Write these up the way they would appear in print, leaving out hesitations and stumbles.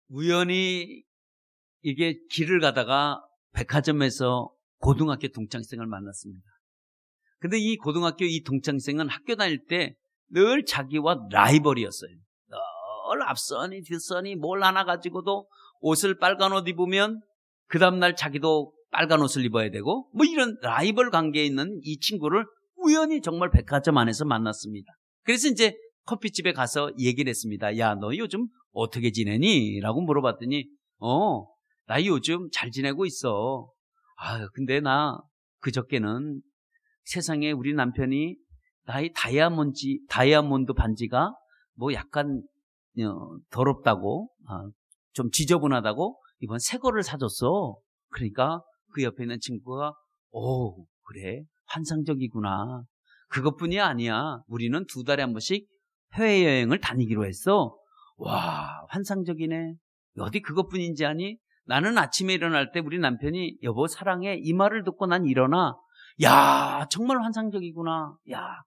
우연히 이게 길을 가다가 백화점에서 고등학교 동창생을 만났습니다. 근데 이 고등학교 이 동창생은 학교 다닐 때 늘 자기와 라이벌이었어요. 늘 앞서니 뒤서니 뭘 하나 가지고도 옷을 빨간 옷 입으면 그 다음날 자기도 빨간 옷을 입어야 되고 뭐 이런 라이벌 관계에 있는 이 친구를 우연히 정말 백화점 안에서 만났습니다. 그래서 이제 커피집에 가서 얘기를 했습니다. 야, 너 요즘 어떻게 지내니? 라고 물어봤더니 나 요즘 잘 지내고 있어. 근데 나 그저께는 세상에 우리 남편이 나의 다이아몬드 반지가 뭐 약간 더럽다고 좀 지저분하다고 이번 새 거를 사줬어. 그러니까 그 옆에 있는 친구가 그래 환상적이구나. 그것뿐이 아니야. 우리는 2달에 한 번씩 해외여행을 다니기로 했어. 와, 환상적이네. 어디 그것뿐인지 아니? 나는 아침에 일어날 때 우리 남편이 여보 사랑해 이 말을 듣고 난 일어나. 야, 정말 환상적이구나. 야,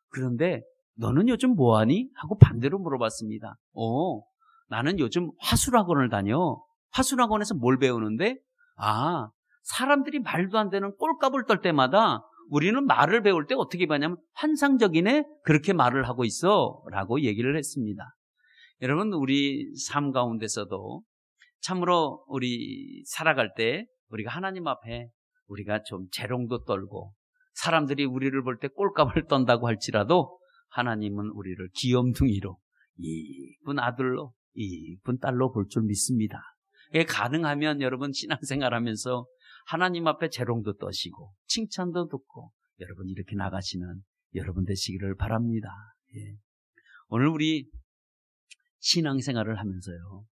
그런데 너는 요즘 뭐하니? 하고 반대로 물어봤습니다. 나는 요즘 화술학원을 다녀. 화술학원에서 뭘 배우는데? 사람들이 말도 안 되는 꼴값을 떨 때마다 우리는 말을 배울 때 어떻게 배우냐면 환상적이네? 그렇게 말을 하고 있어. 라고 얘기를 했습니다. 여러분, 우리 삶 가운데서도 참으로 우리 살아갈 때 우리가 하나님 앞에 우리가 좀 재롱도 떨고 사람들이 우리를 볼 때 꼴값을 떤다고 할지라도 하나님은 우리를 귀염둥이로 이쁜 아들로 이쁜 딸로 볼 줄 믿습니다. 가능하면 여러분 신앙생활하면서 하나님 앞에 재롱도 떠시고 칭찬도 듣고 여러분 이렇게 나가시는 여러분 되시기를 바랍니다. 오늘 우리 신앙생활을 하면서요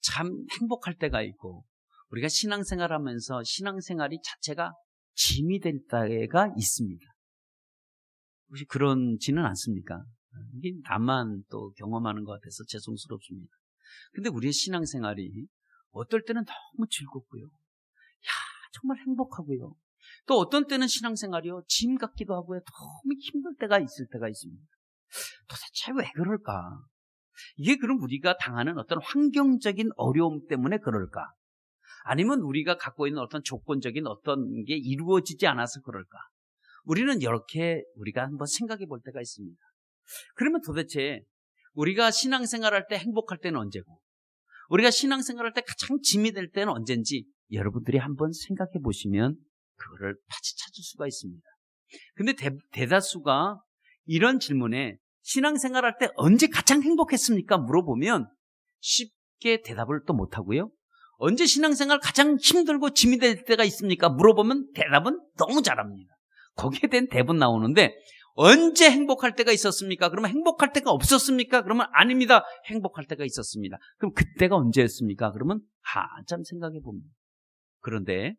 참 행복할 때가 있고 우리가 신앙생활하면서 신앙생활이 자체가 짐이 될 때가 있습니다. 혹시 그런지는 않습니까? 이게 나만 또 경험하는 것 같아서 죄송스럽습니다. 근데 우리의 신앙생활이 어떨 때는 너무 즐겁고요. 정말 행복하고요. 또 어떤 때는 신앙생활이요 짐 같기도 하고요. 너무 힘들 때가 있을 때가 있습니다. 도대체 왜 그럴까? 이게 그럼 우리가 당하는 어떤 환경적인 어려움 때문에 그럴까? 아니면 우리가 갖고 있는 어떤 조건적인 어떤 게 이루어지지 않아서 그럴까? 우리는 이렇게 우리가 한번 생각해 볼 때가 있습니다. 그러면 도대체 우리가 신앙생활할 때 행복할 때는 언제고 우리가 신앙생활할 때 가장 짐이 될 때는 언젠지 여러분들이 한번 생각해 보시면 그거를 같이 찾을 수가 있습니다. 근데 대다수가 이런 질문에 신앙생활할 때 언제 가장 행복했습니까? 물어보면 쉽게 대답을 또 못하고요. 언제 신앙생활 가장 힘들고 짐이 될 때가 있습니까? 물어보면 대답은 너무 잘합니다. 거기에 대한 대본 나오는데 언제 행복할 때가 있었습니까? 그러면 행복할 때가 없었습니까? 그러면 아닙니다. 행복할 때가 있었습니다. 그럼 그때가 언제였습니까? 그러면 한참 생각해 봅니다. 그런데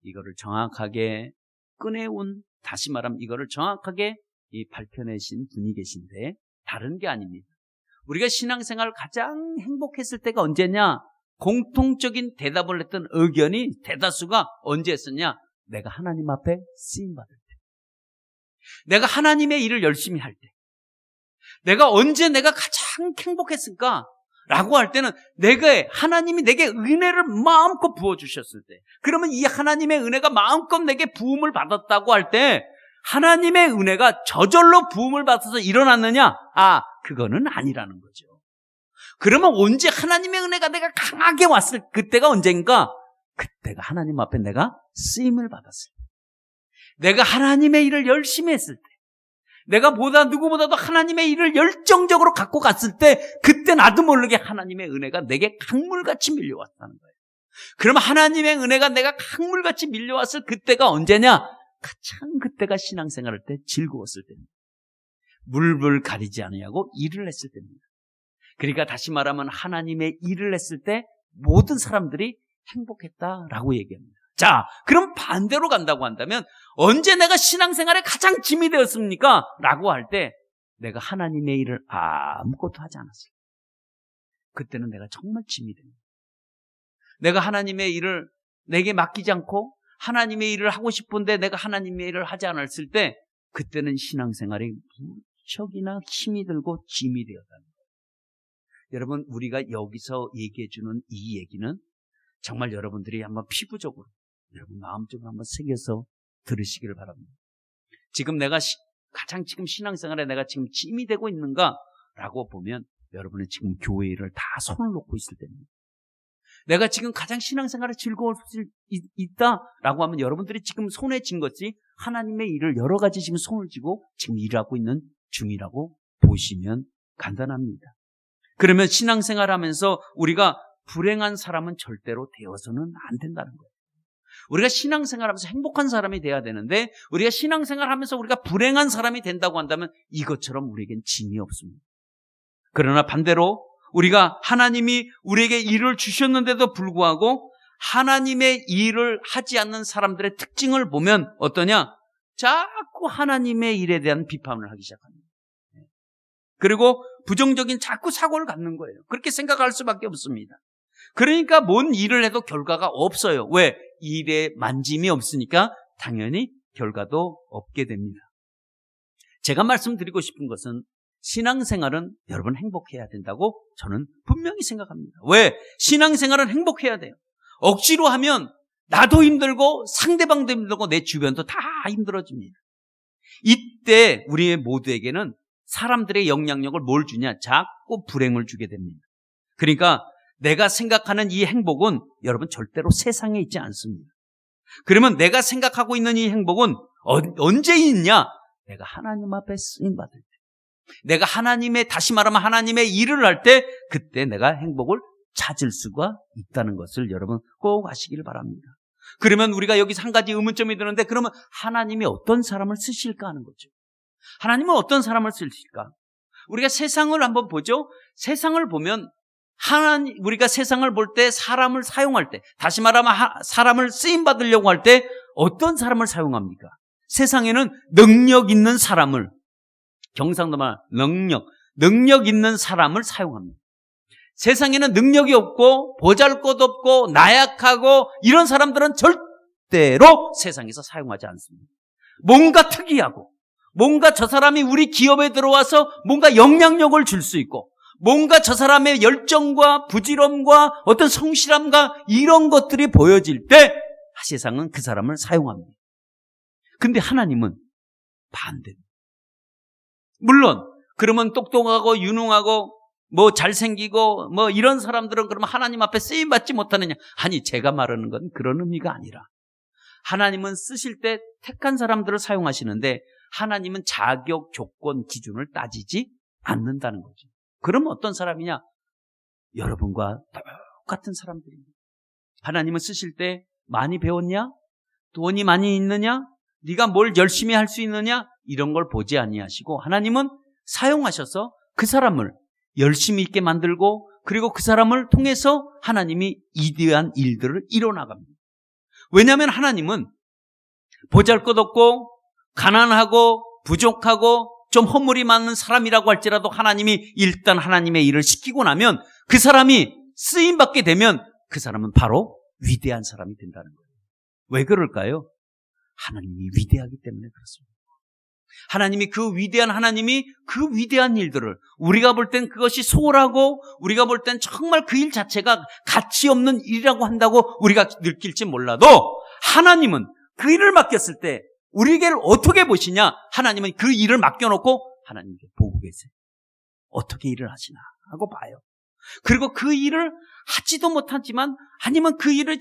이거를 정확하게 꺼내온 다시 말하면 이거를 정확하게 발표내신 분이 계신데 다른 게 아닙니다. 우리가 신앙생활 가장 행복했을 때가 언제냐? 공통적인 대답을 했던 의견이 대다수가 언제 했었냐? 내가 하나님 앞에 쓰임받을 때. 내가 하나님의 일을 열심히 할 때. 내가 언제 내가 가장 행복했을까? 라고 할 때는 하나님이 내게 은혜를 마음껏 부어주셨을 때. 그러면 이 하나님의 은혜가 마음껏 내게 부음을 받았다고 할 때 하나님의 은혜가 저절로 부음을 받아서 일어났느냐? 그거는 아니라는 거죠. 그러면 언제 하나님의 은혜가 내가 강하게 왔을 그때가 언젠가? 그때가 하나님 앞에 내가 쓰임을 받았을 때. 내가 하나님의 일을 열심히 했을 때. 내가 누구보다도 하나님의 일을 열정적으로 갖고 갔을 때 그때 나도 모르게 하나님의 은혜가 내게 강물같이 밀려왔다는 거예요. 그럼 하나님의 은혜가 내가 강물같이 밀려왔을 그때가 언제냐? 가장 그때가 신앙생활할 때 즐거웠을 때입니다. 물불 가리지 않으려고 일을 했을 때입니다. 그러니까 다시 말하면 하나님의 일을 했을 때 모든 사람들이 행복했다라고 얘기합니다. 자, 그럼 반대로 간다고 한다면 언제 내가 신앙생활에 가장 짐이 되었습니까? 라고 할 때 내가 하나님의 일을 아무것도 하지 않았어요. 그때는 내가 정말 짐이 됩니다. 내가 하나님의 일을 내게 맡기지 않고 하나님의 일을 하고 싶은데 내가 하나님의 일을 하지 않았을 때 그때는 신앙생활이 무척이나 힘이 들고 짐이 되었다는 거예요. 여러분, 우리가 여기서 얘기해주는 이 얘기는 정말 여러분들이 한번 피부적으로, 여러분 마음적으로 한번 새겨서 들으시기를 바랍니다. 지금 내가 가장 지금 신앙생활에 내가 지금 힘이 되고 있는가라고 보면 여러분은 지금 교회 일을 다 손을 놓고 있을 때입니다. 내가 지금 가장 신앙생활에 즐거울 수 있다라고 하면 여러분들이 지금 손에 쥔 것이 하나님의 일을 여러 가지 지금 손을 쥐고 지금 일하고 있는 중이라고 보시면 간단합니다. 그러면 신앙생활 하면서 우리가 불행한 사람은 절대로 되어서는 안 된다는 거예요. 우리가 신앙생활 하면서 행복한 사람이 돼야 되는데 우리가 신앙생활 하면서 우리가 불행한 사람이 된다고 한다면 이것처럼 우리에겐 짐이 없습니다. 그러나 반대로 우리가 하나님이 우리에게 일을 주셨는데도 불구하고 하나님의 일을 하지 않는 사람들의 특징을 보면 어떠냐? 자꾸 하나님의 일에 대한 비판을 하기 시작합니다. 그리고 부정적인 자꾸 사고를 갖는 거예요. 그렇게 생각할 수밖에 없습니다. 그러니까 뭔 일을 해도 결과가 없어요. 왜? 일에 만짐이 없으니까 당연히 결과도 없게 됩니다. 제가 말씀드리고 싶은 것은 신앙생활은 여러분 행복해야 된다고 저는 분명히 생각합니다. 왜? 신앙생활은 행복해야 돼요. 억지로 하면 나도 힘들고 상대방도 힘들고 내 주변도 다 힘들어집니다. 이때 우리 모두에게는 사람들의 영향력을 뭘 주냐? 자꾸 불행을 주게 됩니다. 그러니까 내가 생각하는 이 행복은 여러분 절대로 세상에 있지 않습니다. 그러면 내가 생각하고 있는 이 행복은 언제 있냐? 내가 하나님 앞에 쓰임받을 때. 내가 다시 말하면 하나님의 일을 할 때 그때 내가 행복을 찾을 수가 있다는 것을 여러분 꼭 아시길 바랍니다. 그러면 우리가 여기서 한 가지 의문점이 드는데 그러면 하나님이 어떤 사람을 쓰실까 하는 거죠. 하나님은 어떤 사람을 쓰실까? 우리가 세상을 한번 보죠. 세상을 보면 우리가 세상을 볼 때 사람을 사용할 때 다시 말하면 사람을 쓰임받으려고 할 때 어떤 사람을 사용합니까? 세상에는 능력 있는 사람을 경상도 말 능력 있는 사람을 사용합니다. 세상에는 능력이 없고 보잘것 없고 나약하고 이런 사람들은 절대로 세상에서 사용하지 않습니다. 뭔가 특이하고 뭔가 저 사람이 우리 기업에 들어와서 뭔가 영향력을 줄 수 있고 뭔가 저 사람의 열정과 부지런과 어떤 성실함과 이런 것들이 보여질 때 세상은 그 사람을 사용합니다. 근데 하나님은 반대입니다. 물론 그러면 똑똑하고 유능하고 뭐 잘생기고 뭐 이런 사람들은 그러면 하나님 앞에 쓰임받지 못하느냐? 아니, 제가 말하는 건 그런 의미가 아니라 하나님은 쓰실 때 택한 사람들을 사용하시는데 하나님은 자격, 조건, 기준을 따지지 않는다는 거죠. 그러면 어떤 사람이냐? 여러분과 똑같은 사람들입니다. 하나님은 쓰실 때 많이 배웠냐? 돈이 많이 있느냐? 네가 뭘 열심히 할 수 있느냐? 이런 걸 보지 아니하시고 하나님은 사용하셔서 그 사람을 열심히 있게 만들고 그리고 그 사람을 통해서 하나님이 이대한 일들을 이뤄나갑니다. 왜냐하면 하나님은 보잘것없고 가난하고 부족하고 좀 허물이 많은 사람이라고 할지라도 하나님이 일단 하나님의 일을 시키고 나면 그 사람이 쓰임받게 되면 그 사람은 바로 위대한 사람이 된다는 거예요. 왜 그럴까요? 하나님이 위대하기 때문에 그렇습니다. 하나님이 그 위대한 일들을 우리가 볼 땐 그것이 소홀하고 우리가 볼 땐 정말 그 일 자체가 가치 없는 일이라고 한다고 우리가 느낄지 몰라도 하나님은 그 일을 맡겼을 때 우리에게 어떻게 보시냐? 하나님은 그 일을 맡겨놓고 하나님께 보고 계세요. 어떻게 일을 하시나 하고 봐요. 그리고 그 일을 하지도 못하지만 아니면 그 일을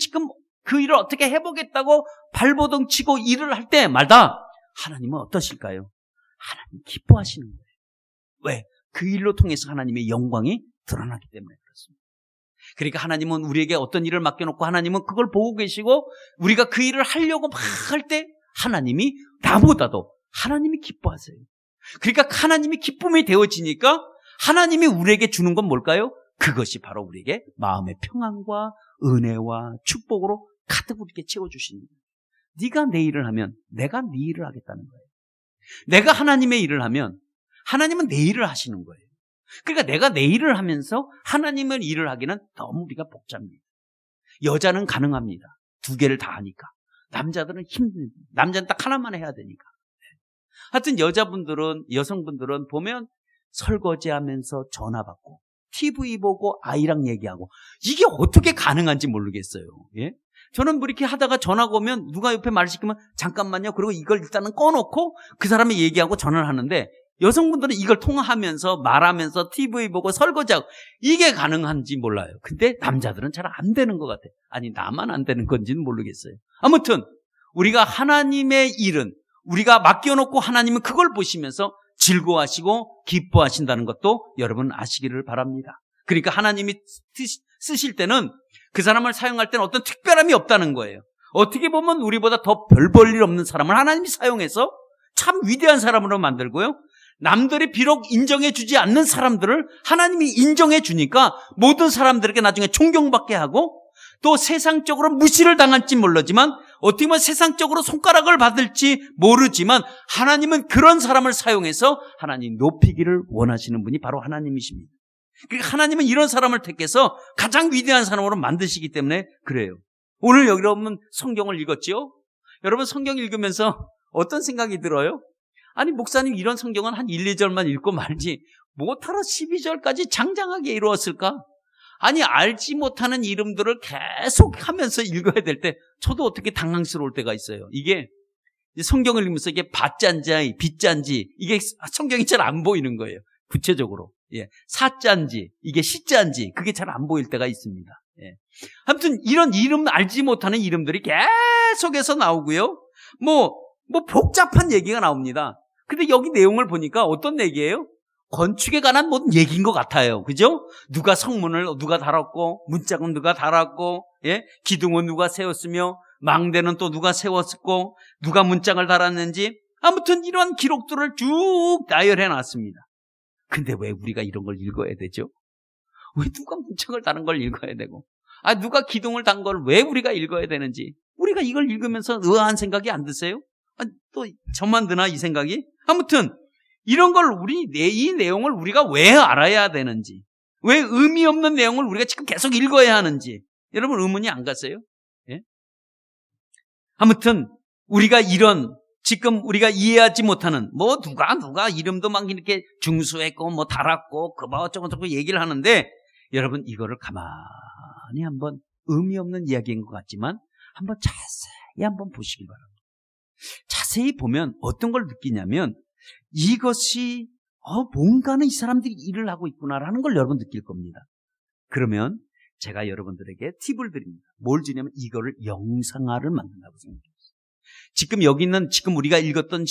어떻게 해보겠다고 발버둥 치고 일을 할 때마다 하나님은 어떠실까요? 하나님 기뻐하시는 거예요. 왜? 그 일로 통해서 하나님의 영광이 드러나기 때문에 그렇습니다. 그러니까 하나님은 우리에게 어떤 일을 맡겨놓고 하나님은 그걸 보고 계시고 우리가 그 일을 하려고 막 할 때 하나님이 나보다도 하나님이 기뻐하세요. 그러니까 하나님이 기쁨이 되어지니까 하나님이 우리에게 주는 건 뭘까요? 그것이 바로 우리에게 마음의 평안과 은혜와 축복으로 가득 우리에게 채워주시는 거예요. 네가 내 일을 하면 내가 네 일을 하겠다는 거예요. 내가 하나님의 일을 하면 하나님은 내 일을 하시는 거예요. 그러니까 내가 내 일을 하면서 하나님의 일을 하기는 너무 우리가 복잡합니다. 여자는 가능합니다. 두 개를 다 하니까. 남자들은 힘듭니다. 남자는 딱 하나만 해야 되니까. 하여튼 여성분들은 보면 설거지하면서 전화 받고 TV 보고 아이랑 얘기하고 이게 어떻게 가능한지 모르겠어요. 예? 저는 뭐 이렇게 하다가 전화가 오면 누가 옆에 말 시키면 잠깐만요. 그리고 이걸 일단은 꺼놓고 그 사람이 얘기하고 전화를 하는데 여성분들은 이걸 통화하면서 말하면서 TV 보고 설거지하고 이게 가능한지 몰라요. 근데 남자들은 잘 안 되는 것 같아요. 아니 나만 안 되는 건지는 모르겠어요. 아무튼 우리가 하나님의 일은 우리가 맡겨놓고 하나님은 그걸 보시면서 즐거워하시고 기뻐하신다는 것도 여러분 아시기를 바랍니다. 그러니까 하나님이 쓰실 때는 그 사람을 사용할 때는 어떤 특별함이 없다는 거예요. 어떻게 보면 우리보다 더 별 볼 일 없는 사람을 하나님이 사용해서 참 위대한 사람으로 만들고요. 남들이 비록 인정해 주지 않는 사람들을 하나님이 인정해 주니까 모든 사람들에게 나중에 존경받게 하고 또 세상적으로 무시를 당할지 모르지만 어떻게 보면 세상적으로 손가락을 받을지 모르지만 하나님은 그런 사람을 사용해서 하나님 높이기를 원하시는 분이 바로 하나님이십니다. 그러니까 하나님은 이런 사람을 택해서 가장 위대한 사람으로 만드시기 때문에 그래요. 오늘 여러분 성경을 읽었지요? 여러분 성경 읽으면서 어떤 생각이 들어요? 아니 목사님 이런 성경은 한 1, 2절만 읽고 말지 못하러 12절까지 장장하게 이루었을까? 아니 알지 못하는 이름들을 계속 하면서 읽어야 될 때 저도 어떻게 당황스러울 때가 있어요. 이게 성경을 읽으면서 이게 밭잔지 빗잔지 이게 성경이 잘 안 보이는 거예요. 구체적으로. 예. 사짠지 이게 시짠지 그게 잘 안 보일 때가 있습니다. 예. 아무튼 이런 이름 알지 못하는 이름들이 계속해서 나오고요. 뭐 복잡한 얘기가 나옵니다. 근데 여기 내용을 보니까 어떤 얘기예요? 건축에 관한 모든 얘기인 것 같아요. 그죠? 누가 성문을 누가 달았고 문짝은 누가 달았고 예? 기둥은 누가 세웠으며 망대는 또 누가 세웠고 누가 문짝을 달았는지 아무튼 이런 기록들을 쭉 나열해 놨습니다. 근데 왜 우리가 이런 걸 읽어야 되죠? 왜 누가 문짝을 달은 걸 읽어야 되고 누가 기둥을 단 걸 왜 우리가 읽어야 되는지 우리가 이걸 읽으면서 의아한 생각이 안 드세요? 또 저만 드나 이 생각이? 아무튼 이런 걸 이 내용을 우리가 왜 알아야 되는지 왜 의미 없는 내용을 우리가 지금 계속 읽어야 하는지 여러분 의문이 안 가세요? 예? 아무튼 우리가 이런 지금 우리가 이해하지 못하는 누가 이름도 막 이렇게 중수했고 달았고 그거 어쩌고 얘기를 하는데 여러분 이거를 가만히 한번 의미 없는 이야기인 것 같지만 한번 자세히 한번 보시기 바랍니다. 자세히 보면 어떤 걸 느끼냐면 이것이 뭔가는 이 사람들이 일을 하고 있구나라는 걸 여러분 느낄 겁니다. 그러면 제가 여러분들에게 팁을 드립니다. 뭘 주냐면 이거를 영상화를 만든다고 생각해요. 지금 여기 있는 지금 우리가 읽었던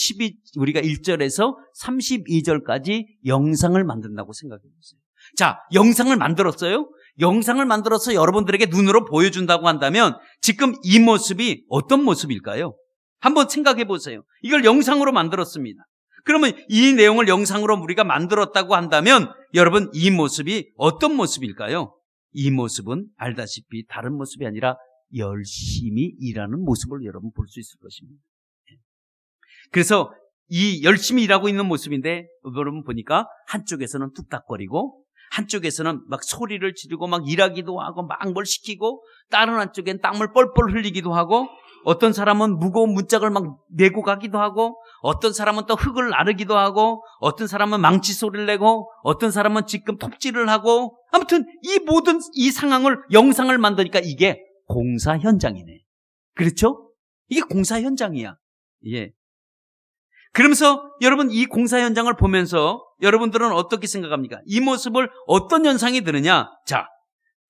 우리가 1절에서 32절까지 영상을 만든다고 생각해 보세요. 자, 영상을 만들었어요. 영상을 만들어서 여러분들에게 눈으로 보여준다고 한다면 지금 이 모습이 어떤 모습일까요? 한번 생각해 보세요. 이걸 영상으로 만들었습니다. 그러면 이 내용을 영상으로 우리가 만들었다고 한다면 여러분 이 모습이 어떤 모습일까요? 이 모습은 알다시피 다른 모습이 아니라 열심히 일하는 모습을 여러분 볼 수 있을 것입니다. 그래서 이 열심히 일하고 있는 모습인데 여러분 보니까 한쪽에서는 뚝딱거리고 한쪽에서는 막 소리를 지르고 막 일하기도 하고 막 뭘 시키고 다른 한쪽엔 땀을 뻘뻘 흘리기도 하고 어떤 사람은 무거운 문짝을 막 메고 가기도 하고 어떤 사람은 또 흙을 나르기도 하고 어떤 사람은 망치 소리를 내고 어떤 사람은 지금 톱질을 하고 아무튼 이 모든 이 상황을 영상을 만드니까 이게 공사 현장이네. 그렇죠? 이게 공사 현장이야. 예. 그러면서 여러분 이 공사 현장을 보면서 여러분들은 어떻게 생각합니까? 이 모습을 어떤 연상이 드느냐? 자,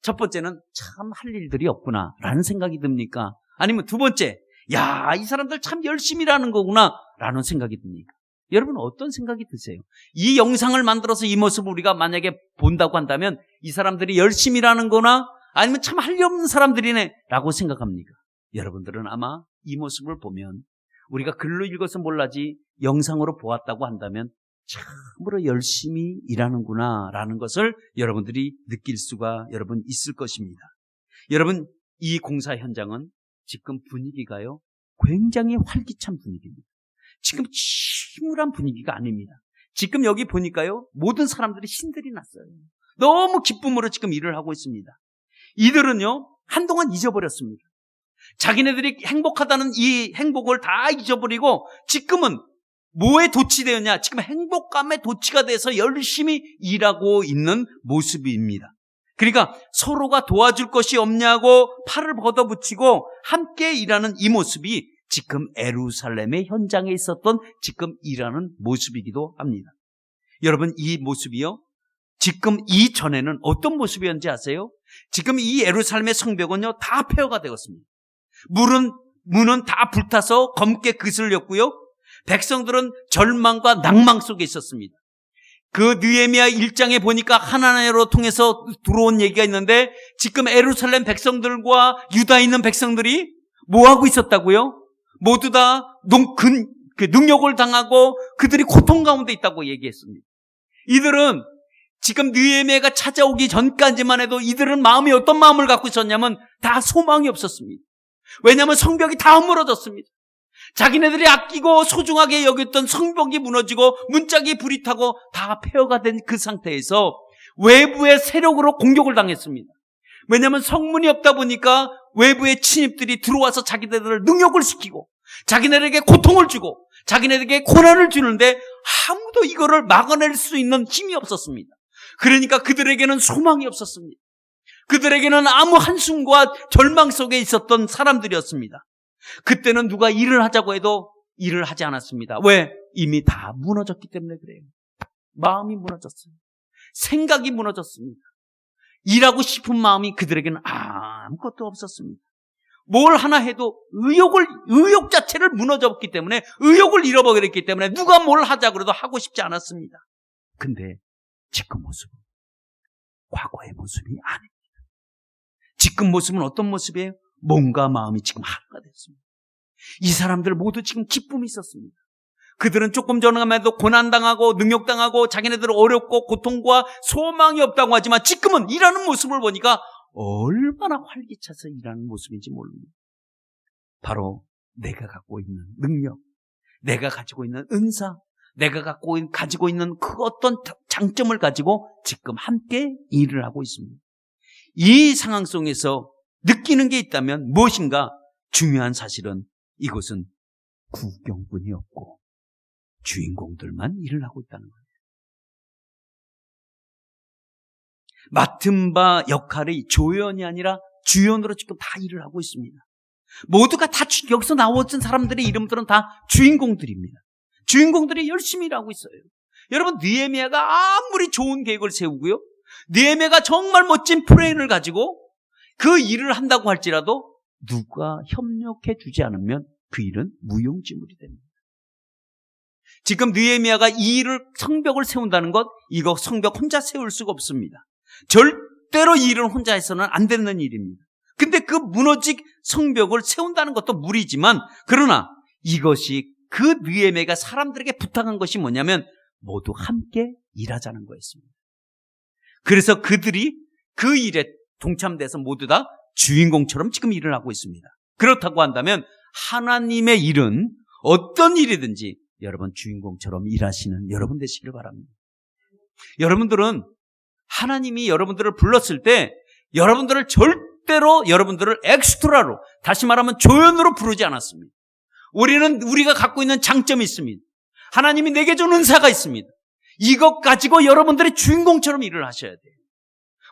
첫 번째는 참 할 일들이 없구나 라는 생각이 듭니까? 아니면 두 번째, 야, 이 사람들 참 열심히 일하는 거구나 라는 생각이 듭니까? 여러분 어떤 생각이 드세요? 이 영상을 만들어서 이 모습을 우리가 만약에 본다고 한다면 이 사람들이 열심히 일하는 거나 아니면 참 할 일 없는 사람들이네 라고 생각합니까? 여러분들은 아마 이 모습을 보면 우리가 글로 읽어서 몰라지 영상으로 보았다고 한다면 참으로 열심히 일하는구나 라는 것을 여러분들이 느낄 수가 여러분 있을 것입니다. 여러분 이 공사 현장은 지금 분위기가요 굉장히 활기찬 분위기입니다. 지금 침울한 분위기가 아닙니다. 지금 여기 보니까요 모든 사람들이 신들이 났어요. 너무 기쁨으로 지금 일을 하고 있습니다. 이들은요 한동안 잊어버렸습니다. 자기네들이 행복하다는 이 행복을 다 잊어버리고 지금은 뭐에 도취되었냐? 지금 행복감에 도취가 돼서 열심히 일하고 있는 모습입니다. 그러니까 서로가 도와줄 것이 없냐고 팔을 걷어붙이고 함께 일하는 이 모습이 지금 예루살렘의 현장에 있었던 지금 일하는 모습이기도 합니다. 여러분, 이 모습이요, 지금 이전에는 어떤 모습이었는지 아세요? 지금 이 예루살렘의 성벽은요 다 폐허가 되었습니다. 문은 다 불타서 검게 그슬렸고요, 백성들은 절망과 낭망 속에 있었습니다. 그 느헤미야 1장에 보니까 하나님으로 통해서 들어온 얘기가 있는데, 지금 예루살렘 백성들과 유다에 있는 백성들이 뭐하고 있었다고요? 모두 다 능욕을 당하고 그들이 고통 가운데 있다고 얘기했습니다. 이들은 지금 느헤미야가 찾아오기 전까지만 해도 이들은 마음이 어떤 마음을 갖고 있었냐면 다 소망이 없었습니다. 왜냐하면 성벽이 다 무너졌습니다. 자기네들이 아끼고 소중하게 여겼던 성벽이 무너지고 문짝이 불이 타고 다 폐허가 된 그 상태에서 외부의 세력으로 공격을 당했습니다. 왜냐하면 성문이 없다 보니까 외부의 침입들이 들어와서 자기네들을 능욕을 시키고 자기네들에게 고통을 주고 자기네들에게 고난을 주는데 아무도 이거를 막아낼 수 있는 힘이 없었습니다. 그러니까 그들에게는 소망이 없었습니다. 그들에게는 아무 한숨과 절망 속에 있었던 사람들이었습니다. 그때는 누가 일을 하자고 해도 일을 하지 않았습니다. 왜? 이미 다 무너졌기 때문에 그래요. 마음이 무너졌습니다. 생각이 무너졌습니다. 일하고 싶은 마음이 그들에게는 아무것도 없었습니다. 뭘 하나 해도 의욕 자체를 무너졌기 때문에, 의욕을 잃어버렸기 때문에 누가 뭘 하자고 그래도 하고 싶지 않았습니다. 근데 지금 모습은 과거의 모습이 아닙니다. 지금 모습은 어떤 모습이에요? 몸과 마음이 지금 하나가 됐습니다. 이 사람들 모두 지금 기쁨이 있었습니다. 그들은 조금 전에만 해도 고난당하고 능욕당하고 자기네들 어렵고 고통과 소망이 없다고 하지만 지금은 일하는 모습을 보니까 얼마나 활기차서 일하는 모습인지 모릅니다. 바로 내가 갖고 있는 능력, 내가 가지고 있는 은사, 내가 가지고 있는 그 어떤 장점을 가지고 지금 함께 일을 하고 있습니다. 이 상황 속에서 느끼는 게 있다면 무엇인가? 중요한 사실은 이곳은 구경꾼이 없고 주인공들만 일을 하고 있다는 거예요. 맡은 바 역할이 조연이 아니라 주연으로 지금 다 일을 하고 있습니다. 모두가 다 여기서 나오신 사람들의 이름들은 다 주인공들입니다. 주인공들이 열심히 일하고 있어요. 여러분, 느헤미야가 아무리 좋은 계획을 세우고요, 느헤미야가 정말 멋진 플랜을 가지고 그 일을 한다고 할지라도 누가 협력해 주지 않으면 그 일은 무용지물이 됩니다. 지금 느헤미야가 이 일을, 성벽을 세운다는 것, 이거 성벽 혼자 세울 수가 없습니다. 절대로 이 일은 혼자 해서는 안 되는 일입니다. 근데 그 무너진 성벽을 세운다는 것도 무리지만, 그러나 이것이 그 느헤미야가 사람들에게 부탁한 것이 뭐냐면 모두 함께 일하자는 거였습니다. 그래서 그들이 그 일에 동참돼서 모두 다 주인공처럼 지금 일을 하고 있습니다. 그렇다고 한다면 하나님의 일은 어떤 일이든지 여러분 주인공처럼 일하시는 여러분 되시길 바랍니다. 여러분들은 하나님이 여러분들을 불렀을 때 여러분들을 절대로 여러분들을 엑스트라로, 다시 말하면 조연으로 부르지 않았습니다. 우리가 갖고 있는 장점이 있습니다. 하나님이 내게 준 은사가 있습니다. 이것 가지고 여러분들이 주인공처럼 일을 하셔야 돼요.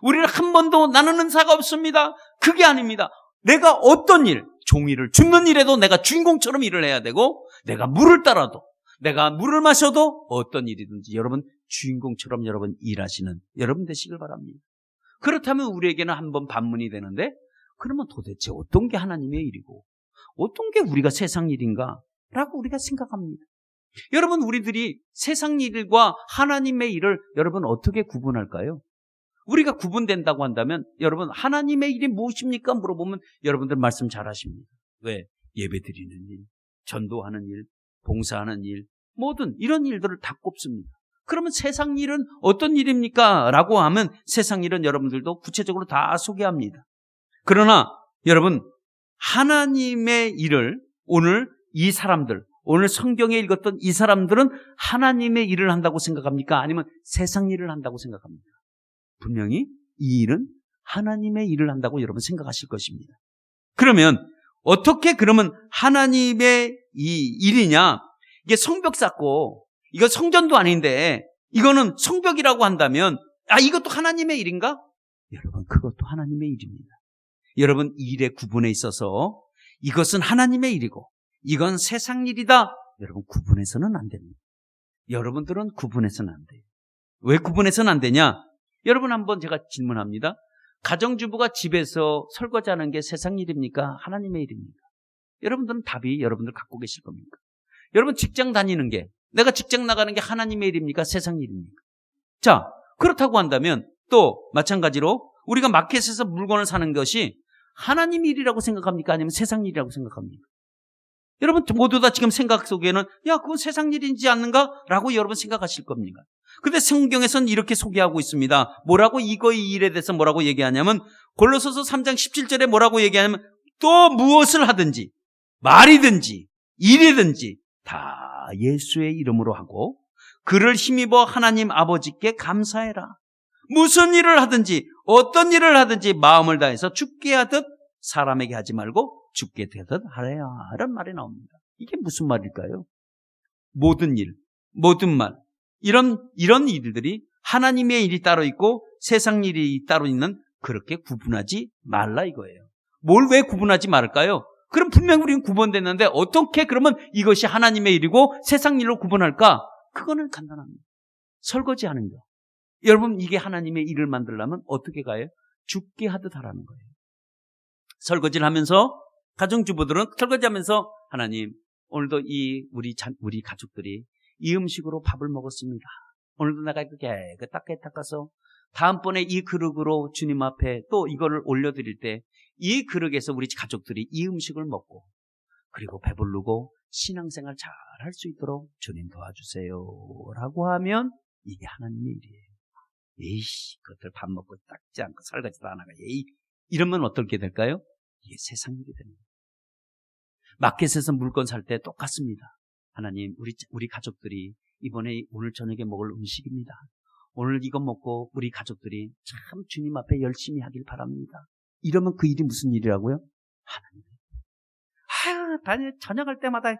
우리는 한 번도 나는 은사가 없습니다, 그게 아닙니다. 내가 어떤 일, 종이를 줍는 일에도 내가 주인공처럼 일을 해야 되고, 내가 물을 따라도, 내가 물을 마셔도 어떤 일이든지 여러분 주인공처럼 여러분 일하시는 여러분 되시길 바랍니다. 그렇다면 우리에게는 한번 반문이 되는데, 그러면 도대체 어떤 게 하나님의 일이고 어떤 게 우리가 세상 일인가? 라고 우리가 생각합니다. 여러분, 우리들이 세상 일과 하나님의 일을 여러분 어떻게 구분할까요? 우리가 구분된다고 한다면 여러분 하나님의 일이 무엇입니까? 물어보면 여러분들 말씀 잘 하십니다. 왜? 예배 드리는 일, 전도하는 일, 봉사하는 일, 모든 이런 일들을 다 꼽습니다. 그러면 세상 일은 어떤 일입니까? 라고 하면 세상 일은 여러분들도 구체적으로 다 소개합니다. 그러나 여러분, 하나님의 일을 오늘 이 사람들, 오늘 성경에 읽었던 이 사람들은 하나님의 일을 한다고 생각합니까? 아니면 세상 일을 한다고 생각합니까? 분명히 이 일은 하나님의 일을 한다고 여러분 생각하실 것입니다. 그러면 어떻게 그러면 하나님의 이 일이냐? 이게 성벽 쌓고 이거 성전도 아닌데 이거는 성벽이라고 한다면 이것도 하나님의 일인가? 여러분, 그것도 하나님의 일입니다. 여러분, 일의 구분에 있어서 이것은 하나님의 일이고 이건 세상 일이다. 여러분, 구분해서는 안 됩니다. 여러분들은 구분해서는 안 돼요. 왜 구분해서는 안 되냐? 여러분, 한번 제가 질문합니다. 가정주부가 집에서 설거지하는 게 세상 일입니까? 하나님의 일입니까? 여러분들은 답이 여러분들 갖고 계실 겁니까? 여러분, 직장 다니는 게, 내가 직장 나가는 게 하나님의 일입니까? 세상 일입니까? 자, 그렇다고 한다면 또 마찬가지로 우리가 마켓에서 물건을 사는 것이 하나님 일이라고 생각합니까? 아니면 세상 일이라고 생각합니까? 여러분 모두 다 지금 생각 속에는 그건 세상 일이지 않는가? 라고 여러분 생각하실 겁니다. 근데 성경에서는 이렇게 소개하고 있습니다. 뭐라고 이 일에 대해서 뭐라고 얘기하냐면 골로새서 3장 17절에 뭐라고 얘기하냐면 또 무엇을 하든지 말이든지 일이든지 다 예수의 이름으로 하고 그를 힘입어 하나님 아버지께 감사해라. 무슨 일을 하든지 어떤 일을 하든지 마음을 다해서 죽게 하듯 사람에게 하지 말고 죽게 되듯 하래야 라는 말이 나옵니다. 이게 무슨 말일까요? 모든 일, 모든 말, 이런 일들이 하나님의 일이 따로 있고 세상 일이 따로 있는, 그렇게 구분하지 말라 이거예요. 뭘 왜 구분하지 말까요? 그럼 분명히 우리는 구분됐는데 어떻게 그러면 이것이 하나님의 일이고 세상 일로 구분할까? 그거는 간단합니다. 설거지하는 거. 여러분, 이게 하나님의 일을 만들려면 어떻게 가요? 죽게 하듯 하라는 거예요. 설거지를 하면서 가정주부들은 설거지하면서 하나님, 오늘도 우리 가족들이 이 음식으로 밥을 먹었습니다. 오늘도 내가 이렇게 깨끗하게 닦아서 다음번에 이 그릇으로 주님 앞에 또 이거를 올려드릴 때 이 그릇에서 우리 가족들이 이 음식을 먹고 그리고 배부르고 신앙생활 잘 할 수 있도록 주님 도와주세요 라고 하면 이게 하나님의 일이에요. 그것들 밥 먹고 닦지 않고 설거지도 안 하고 이러면 어떻게 될까요? 이게 세상 일이 됩니다. 마켓에서 물건 살 때 똑같습니다. 하나님, 우리 가족들이 이번에 오늘 저녁에 먹을 음식입니다. 오늘 이거 먹고 우리 가족들이 참 주님 앞에 열심히 하길 바랍니다. 이러면 그 일이 무슨 일이라고요? 하나님. 저녁할 때마다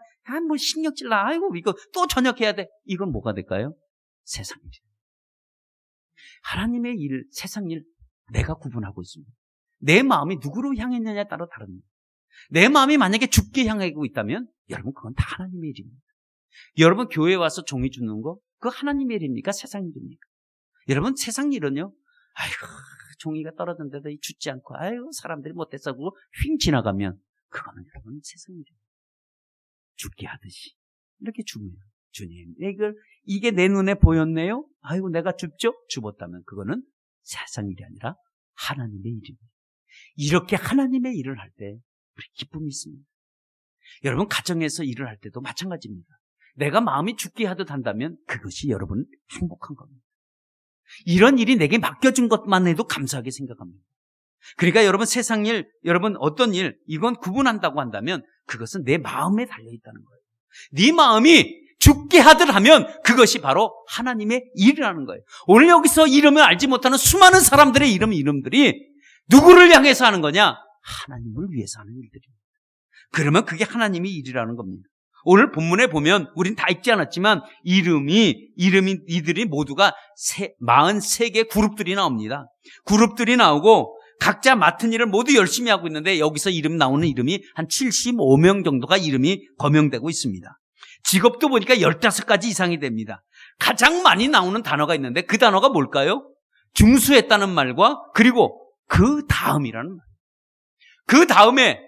뭐 신경질 나. 이거 또 저녁해야 돼. 이건 뭐가 될까요? 세상 일. 하나님의 일, 세상 일 내가 구분하고 있습니다. 내 마음이 누구로 향했느냐에 따라 다릅니다. 내 마음이 만약에 죽게 향하고 있다면 여러분, 그건 다 하나님의 일입니다. 여러분, 교회에 와서 종이 주는 거 그거 하나님의 일입니까? 세상 일입니까? 여러분, 세상 일은요, 종이가 떨어졌는데도 죽지 않고 사람들이 못해서 그러고 휙 지나가면 그거는 여러분 세상 일입니다. 죽게 하듯이 이렇게 주면 주님, 이게 내 눈에 보였네요? 내가 죽었다면 그거는 세상 일이 아니라 하나님의 일입니다. 이렇게 하나님의 일을 할 때 우리 기쁨이 있습니다. 여러분, 가정에서 일을 할 때도 마찬가지입니다. 내가 마음이 죽게 하듯 한다면 그것이 여러분 행복한 겁니다. 이런 일이 내게 맡겨준 것만 해도 감사하게 생각합니다. 그러니까 여러분, 세상 일, 여러분 어떤 일, 이건 구분한다고 한다면 그것은 내 마음에 달려있다는 거예요. 네 마음이 죽게 하듯 하면 그것이 바로 하나님의 일이라는 거예요. 오늘 여기서 이름을 알지 못하는 수많은 사람들의 이름들이 누구를 향해서 하는 거냐? 하나님을 위해서 하는 일들입니다. 그러면 그게 하나님의 일이라는 겁니다. 오늘 본문에 보면 우린 다 읽지 않았지만 이들이 모두가 43개 그룹들이 나옵니다. 그룹들이 나오고 각자 맡은 일을 모두 열심히 하고 있는데 여기서 나오는 이름이 한 75명 정도가 이름이 거명되고 있습니다. 직업도 보니까 15가지 이상이 됩니다. 가장 많이 나오는 단어가 있는데 그 단어가 뭘까요? 중수했다는 말과 그리고 그 다음이라는 말. 그 다음에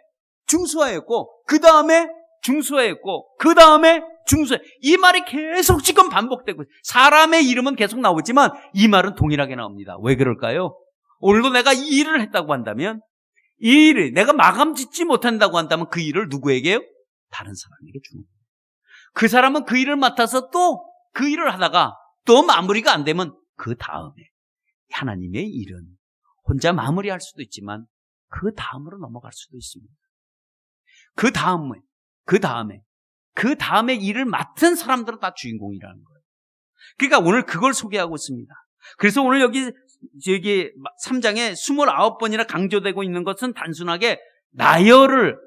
중수하였고 그 다음에 중수하였고 그 다음에 중수해. 이 말이 계속 지금 반복되고 있어요. 사람의 이름은 계속 나오지만 이 말은 동일하게 나옵니다. 왜 그럴까요? 오늘도 내가 이 일을 했다고 한다면 이 일을 내가 마감 짓지 못한다고 한다면 그 일을 누구에게요? 다른 사람에게 주는 거예요. 그 사람은 그 일을 맡아서 또 그 일을 하다가 또 마무리가 안 되면 그 다음에 하나님의 일은 혼자 마무리할 수도 있지만 그 다음으로 넘어갈 수도 있습니다. 그 다음에 일을 맡은 사람들은 다 주인공이라는 거예요. 그러니까 오늘 그걸 소개하고 있습니다. 그래서 오늘 여기 3장에 29번이나 강조되고 있는 것은 단순하게 나열을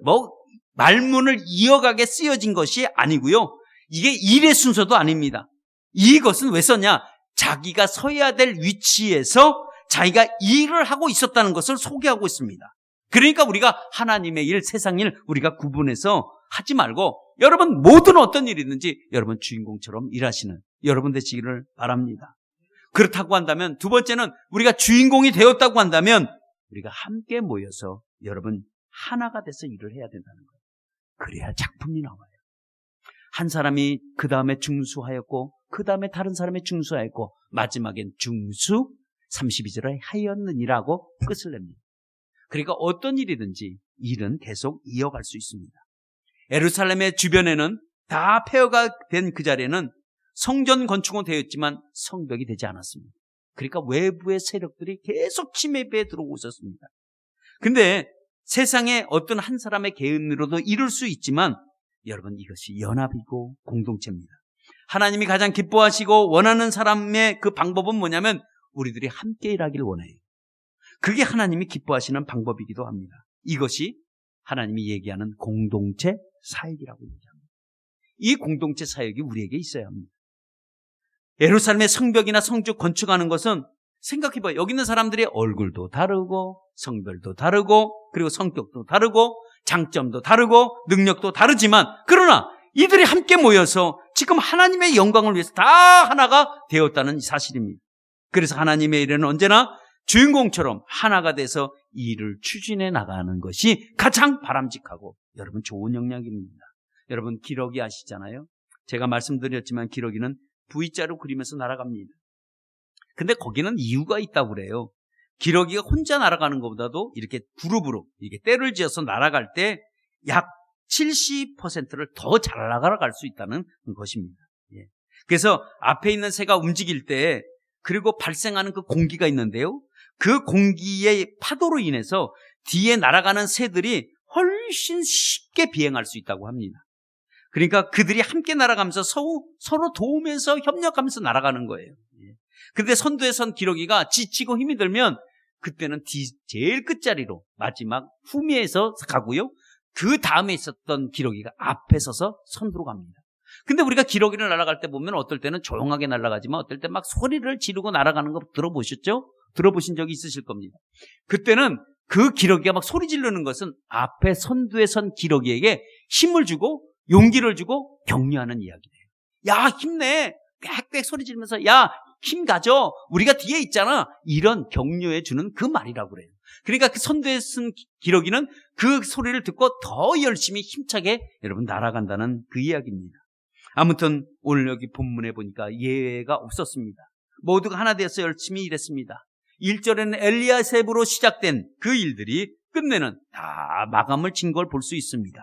말문을 이어가게 쓰여진 것이 아니고요. 이게 일의 순서도 아닙니다. 이것은 왜 썼냐? 자기가 서야 될 위치에서 자기가 일을 하고 있었다는 것을 소개하고 있습니다. 그러니까 우리가 하나님의 일, 세상 일 우리가 구분해서 하지 말고 여러분 모든 어떤 일이든지 여러분 주인공처럼 일하시는 여러분 되시기를 바랍니다. 그렇다고 한다면 두 번째는 우리가 주인공이 되었다고 한다면 우리가 함께 모여서 여러분 하나가 돼서 일을 해야 된다는 거예요. 그래야 작품이 나와요. 한 사람이 그 다음에 중수하였고 그 다음에 다른 사람이 중수하였고 마지막엔 중수 32절에 하였느니라고 끝을 냅니다. 그러니까 어떤 일이든지 일은 계속 이어갈 수 있습니다. 예루살렘의 주변에는 다 폐허가 된 그 자리에는 성전 건축은 되었지만 성벽이 되지 않았습니다. 그러니까 외부의 세력들이 계속 침입해 들어오고 있었습니다. 근데 세상에 어떤 한 사람의 개인으로도 이룰 수 있지만 여러분 이것이 연합이고 공동체입니다. 하나님이 가장 기뻐하시고 원하는 사람의 그 방법은 뭐냐면 우리들이 함께 일하기를 원해요. 그게 하나님이 기뻐하시는 방법이기도 합니다. 이것이 하나님이 얘기하는 공동체 사역이라고 얘기합니다. 이 공동체 사역이 우리에게 있어야 합니다. 예루살렘의 성벽이나 성주 건축하는 것은 생각해봐요. 여기 있는 사람들의 얼굴도 다르고 성별도 다르고 그리고 성격도 다르고 장점도 다르고 능력도 다르지만 그러나 이들이 함께 모여서 지금 하나님의 영광을 위해서 다 하나가 되었다는 사실입니다. 그래서 하나님의 일은 언제나 주인공처럼 하나가 돼서 일을 추진해 나가는 것이 가장 바람직하고 여러분 좋은 영역입니다. 여러분 기러기 아시잖아요. 제가 말씀드렸지만 기러기는 V자로 그리면서 날아갑니다. 근데 거기는 이유가 있다고 그래요. 기러기가 혼자 날아가는 것보다도 이렇게 그룹으로 이렇게 때를 지어서 날아갈 때 약 70%를 더 잘 날아갈 수 있다는 것입니다. 예. 그래서 앞에 있는 새가 움직일 때 그리고 발생하는 그 공기가 있는데요. 그 공기의 파도로 인해서 뒤에 날아가는 새들이 훨씬 쉽게 비행할 수 있다고 합니다. 그러니까 그들이 함께 날아가면서 서로 도우면서 협력하면서 날아가는 거예요. 그런데 선두에 선 기러기가 지치고 힘이 들면 그때는 제일 끝자리로 마지막 후미에서 가고요. 그 다음에 있었던 기러기가 앞에 서서 선두로 갑니다. 근데 우리가 기러기를 날아갈 때 보면 어떨 때는 조용하게 날아가지만 어떨 때 막 소리를 지르고 날아가는 거 들어보셨죠? 들어보신 적이 있으실 겁니다. 그때는 그 기러기가 막 소리 지르는 것은 앞에 선두에 선 기러기에게 힘을 주고 용기를 주고 격려하는 이야기예요. 야 힘내 꽥꽥 소리 지르면서 야 힘 가져 우리가 뒤에 있잖아 이런 격려해 주는 그 말이라고 그래요. 그러니까 그 선두에 쓴 기러기는 그 소리를 듣고 더 열심히 힘차게 여러분 날아간다는 그 이야기입니다. 아무튼 오늘 여기 본문에 보니까 예외가 없었습니다. 모두가 하나 되어서 열심히 일했습니다. 1절에는 엘리야셉으로 시작된 그 일들이 끝내는 다 마감을 진 걸 볼 수 있습니다.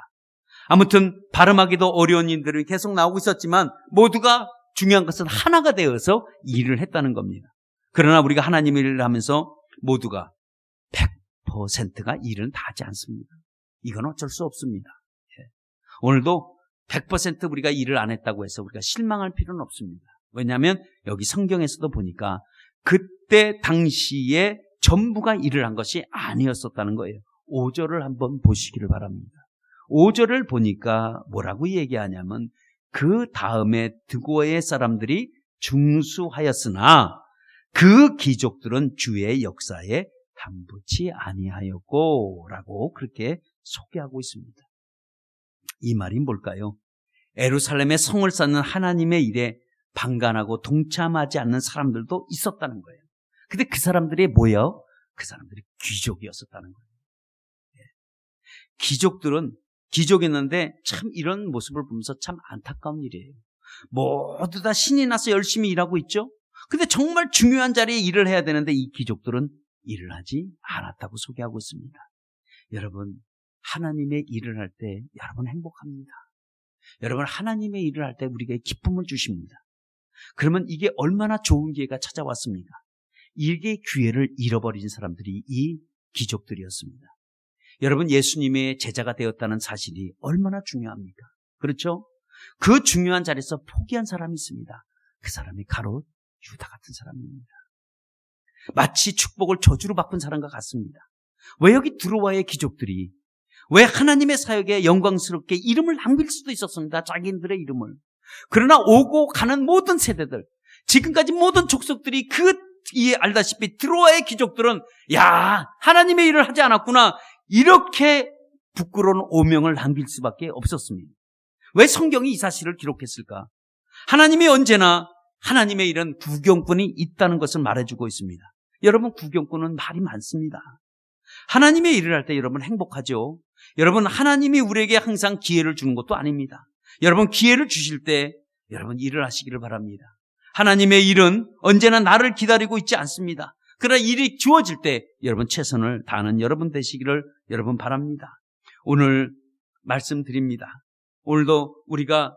아무튼 발음하기도 어려운 일들이 계속 나오고 있었지만 모두가 중요한 것은 하나가 되어서 일을 했다는 겁니다. 그러나 우리가 하나님의 일을 하면서 모두가 100%가 일은 다 하지 않습니다. 이건 어쩔 수 없습니다. 오늘도 100% 우리가 일을 안 했다고 해서 우리가 실망할 필요는 없습니다. 왜냐하면 여기 성경에서도 보니까 그때 당시에 전부가 일을 한 것이 아니었었다는 거예요. 5절을 한번 보시기를 바랍니다. 5절을 보니까 뭐라고 얘기하냐면 그 다음에 드고의 사람들이 중수하였으나 그 귀족들은 주의 역사에 담붙지 아니하였고 라고 그렇게 소개하고 있습니다. 이 말이 뭘까요? 예루살렘의 성을 쌓는 하나님의 일에 방관하고 동참하지 않는 사람들도 있었다는 거예요. 근데 그 사람들이 뭐예요? 그 사람들이 귀족이었었다는 거예요. 귀족들은 귀족이었는데 참 이런 모습을 보면서 참 안타까운 일이에요. 모두 다 신이 나서 열심히 일하고 있죠. 근데 정말 중요한 자리에 일을 해야 되는데 이 귀족들은 일을 하지 않았다고 소개하고 있습니다. 여러분 하나님의 일을 할 때 여러분 행복합니다. 여러분 하나님의 일을 할 때 우리에게 기쁨을 주십니다. 그러면 이게 얼마나 좋은 기회가 찾아왔습니까? 이게 기회를 잃어버린 사람들이 이 귀족들이었습니다. 여러분 예수님의 제자가 되었다는 사실이 얼마나 중요합니까? 그렇죠? 그 중요한 자리에서 포기한 사람이 있습니다. 그 사람이 가롯 유다 같은 사람입니다. 마치 축복을 저주로 바꾼 사람과 같습니다. 왜 여기 들어와의 귀족들이 왜 하나님의 사역에 영광스럽게 이름을 남길 수도 있었습니다. 자기들의 이름을. 그러나 오고 가는 모든 세대들, 지금까지 모든 족속들이 알다시피 드로아의 귀족들은 야, 하나님의 일을 하지 않았구나, 이렇게 부끄러운 오명을 남길 수밖에 없었습니다. 왜 성경이 이 사실을 기록했을까? 하나님이 언제나 하나님의 일은 구경꾼이 있다는 것을 말해주고 있습니다. 여러분, 구경꾼은 말이 많습니다. 하나님의 일을 할 때 여러분 행복하죠? 여러분, 하나님이 우리에게 항상 기회를 주는 것도 아닙니다. 여러분, 기회를 주실 때 여러분 일을 하시기를 바랍니다. 하나님의 일은 언제나 나를 기다리고 있지 않습니다. 그러나 일이 주어질 때 여러분 최선을 다하는 여러분 되시기를 여러분 바랍니다. 오늘 말씀드립니다. 오늘도 우리가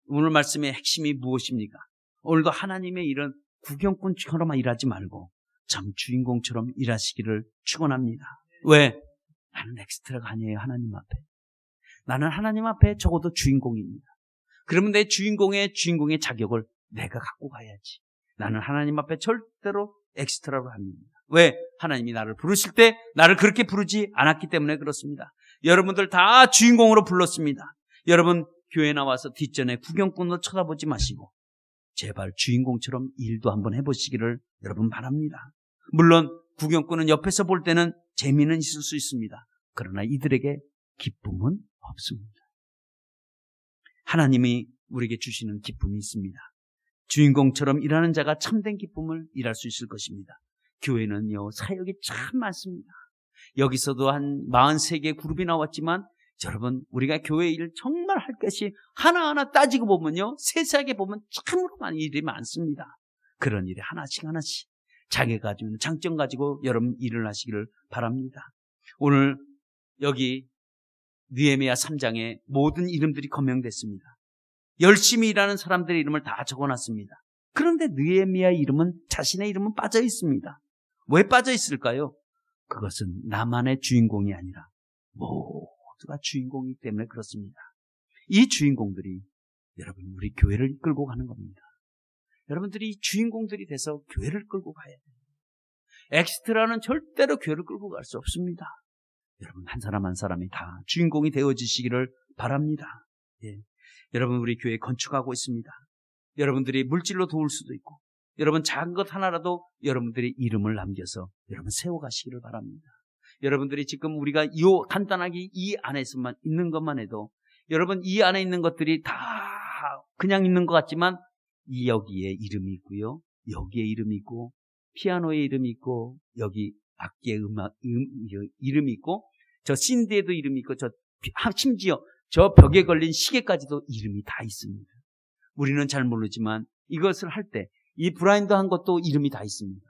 오늘 말씀의 핵심이 무엇입니까? 오늘도 하나님의 일은 구경꾼처럼 일하지 말고 참 주인공처럼 일하시기를 축원합니다. 왜? 나는 엑스트라가 아니에요. 하나님 앞에. 나는 하나님 앞에 적어도 주인공입니다. 그러면 내 주인공의 자격을 내가 갖고 가야지. 나는 하나님 앞에 절대로 엑스트라로 합니다. 왜? 하나님이 나를 부르실 때 나를 그렇게 부르지 않았기 때문에 그렇습니다. 여러분들 다 주인공으로 불렀습니다. 여러분, 교회 나와서 뒷전에 구경꾼으로 쳐다보지 마시고 제발 주인공처럼 일도 한번 해보시기를 여러분 바랍니다. 물론 구경꾼은 옆에서 볼 때는 재미는 있을 수 있습니다. 그러나 이들에게 기쁨은 없습니다. 하나님이 우리에게 주시는 기쁨이 있습니다. 주인공처럼 일하는 자가 참된 기쁨을 일할 수 있을 것입니다. 교회는요, 사역이 참 많습니다. 여기서도 한 43개의 그룹이 나왔지만 여러분, 우리가 교회 일 정말 할 것이 하나하나 따지고 보면요, 세세하게 보면 참으로 많은 일이 많습니다. 그런 일이 하나씩 자기가 가지고 있는 장점 가지고 여러분 일을 하시기를 바랍니다. 오늘 여기 느헤미야 3장에 모든 이름들이 거명됐습니다. 열심히 일하는 사람들의 이름을 다 적어놨습니다. 그런데 느헤미야 이름은, 자신의 이름은 빠져 있습니다. 왜 빠져 있을까요? 그것은 나만의 주인공이 아니라 모두가 주인공이기 때문에 그렇습니다. 이 주인공들이 여러분 우리 교회를 이끌고 가는 겁니다. 여러분들이 주인공들이 돼서 교회를 끌고 가야 돼요. 엑스트라는 절대로 교회를 끌고 갈 수 없습니다. 여러분, 한 사람 한 사람이 다 주인공이 되어주시기를 바랍니다. 예. 여러분, 우리 교회 건축하고 있습니다. 여러분들이 물질로 도울 수도 있고, 여러분 작은 것 하나라도 여러분들이 이름을 남겨서 여러분 세워가시기를 바랍니다. 여러분들이 지금 우리가 간단하게 이 안에서만 있는 것만 해도 여러분 이 안에 있는 것들이 다 그냥 있는 것 같지만 여기에 이름이 있고요, 여기에 이름이 있고, 피아노에 이름이 있고, 여기 악기의 이름이 있고, 저 신디에도 이름이 있고, 심지어 저 벽에 걸린 시계까지도 이름이 다 있습니다. 우리는 잘 모르지만 이것을 할 때 이 브라인드 한 것도 이름이 다 있습니다.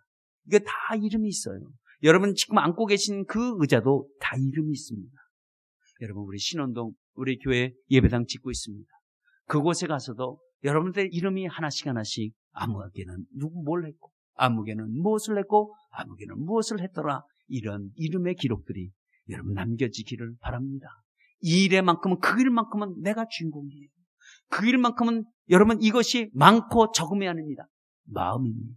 이게 다 이름이 있어요. 여러분 지금 앉고 계신 그 의자도 다 이름이 있습니다. 여러분, 우리 신원동 우리 교회 예배당 짓고 있습니다. 그곳에 가서도 여러분들 이름이 하나씩 아무개는 누구 뭘 했고, 아무개는 무엇을 했고, 아무개는 무엇을 했더라, 이런 이름의 기록들이 여러분 남겨지기를 바랍니다. 이 일만큼은, 그 일만큼은 내가 주인공이에요. 그 일만큼은 여러분 이것이 많고 적음이 아닙니다. 마음입니다.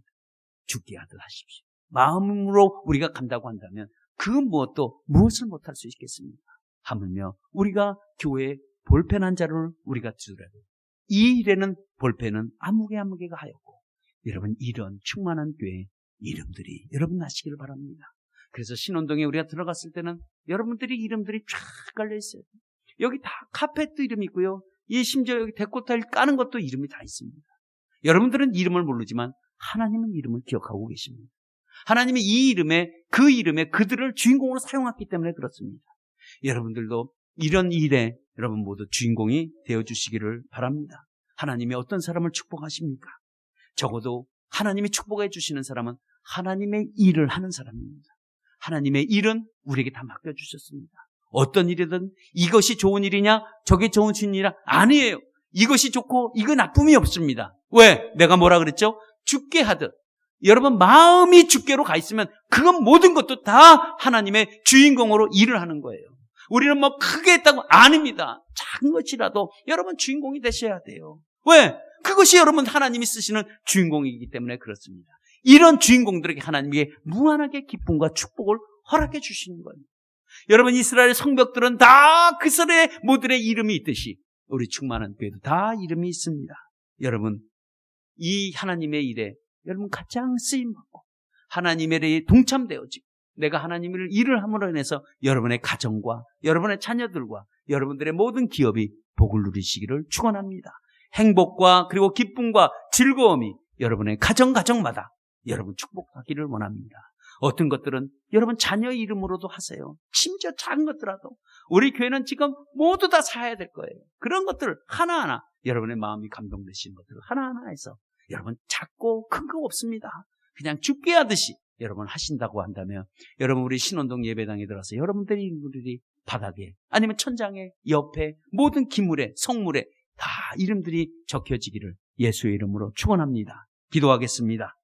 죽게 하듯 하십시오. 마음으로 우리가 간다고 한다면 그 무엇을 못할 수 있겠습니까? 하물며 우리가 교회에 볼펜 한 자루를 우리가 주더라도 이 일에는 볼펜은 아무개가 하였고, 여러분 이런 충만한 교회 이름들이 여러분 나시기를 바랍니다. 그래서 신원동에 우리가 들어갔을 때는 여러분들이 이름들이 쫙 깔려 있어요. 여기 다 카펫도 이름이 있고요, 심지어 여기 데코타일 까는 것도 이름이 다 있습니다. 여러분들은 이름을 모르지만 하나님은 이름을 기억하고 계십니다. 하나님이 이 이름에 그들을 주인공으로 사용했기 때문에 그렇습니다. 여러분들도 이런 일에 여러분 모두 주인공이 되어주시기를 바랍니다. 하나님이 어떤 사람을 축복하십니까? 적어도 하나님이 축복해 주시는 사람은 하나님의 일을 하는 사람입니다. 하나님의 일은 우리에게 다 맡겨주셨습니다. 어떤 일이든 이것이 좋은 일이냐, 저게 좋은 일이냐, 아니에요. 이것이 좋고 이거 나쁨이 없습니다. 왜? 내가 뭐라 그랬죠? 죽게 하듯. 여러분 마음이 죽게로 가 있으면 그건 모든 것도 다 하나님의 주인공으로 일을 하는 거예요. 우리는 크게 했다고, 아닙니다. 작은 것이라도 여러분 주인공이 되셔야 돼요. 왜? 그것이 여러분 하나님이 쓰시는 주인공이기 때문에 그렇습니다. 이런 주인공들에게 하나님이 무한하게 기쁨과 축복을 허락해 주시는 거예요. 여러분 이스라엘 성벽들은 다 그 설에 모두의 이름이 있듯이 우리 충만한 교회도 다 이름이 있습니다. 여러분 이 하나님의 일에 여러분 가장 쓰임받고 하나님의 일에 동참되어지고 내가 하나님의 일을 함으로 인해서 여러분의 가정과 여러분의 자녀들과 여러분들의 모든 기업이 복을 누리시기를 축원합니다. 행복과 그리고 기쁨과 즐거움이 여러분의 가정마다 여러분 축복하기를 원합니다. 어떤 것들은 여러분 자녀 이름으로도 하세요. 심지어 작은 것들라도 우리 교회는 지금 모두 다 사야 될 거예요. 그런 것들 하나하나 여러분의 마음이 감동되시는 것들을 하나하나 해서 여러분 작고 큰 거 없습니다. 그냥 죽게 하듯이 여러분 하신다고 한다면 여러분 우리 신원동 예배당에 들어서 여러분들이 이름들이 바닥에 아니면 천장에 옆에 모든 기물에 성물에 다 이름들이 적혀지기를 예수의 이름으로 축원합니다. 기도하겠습니다.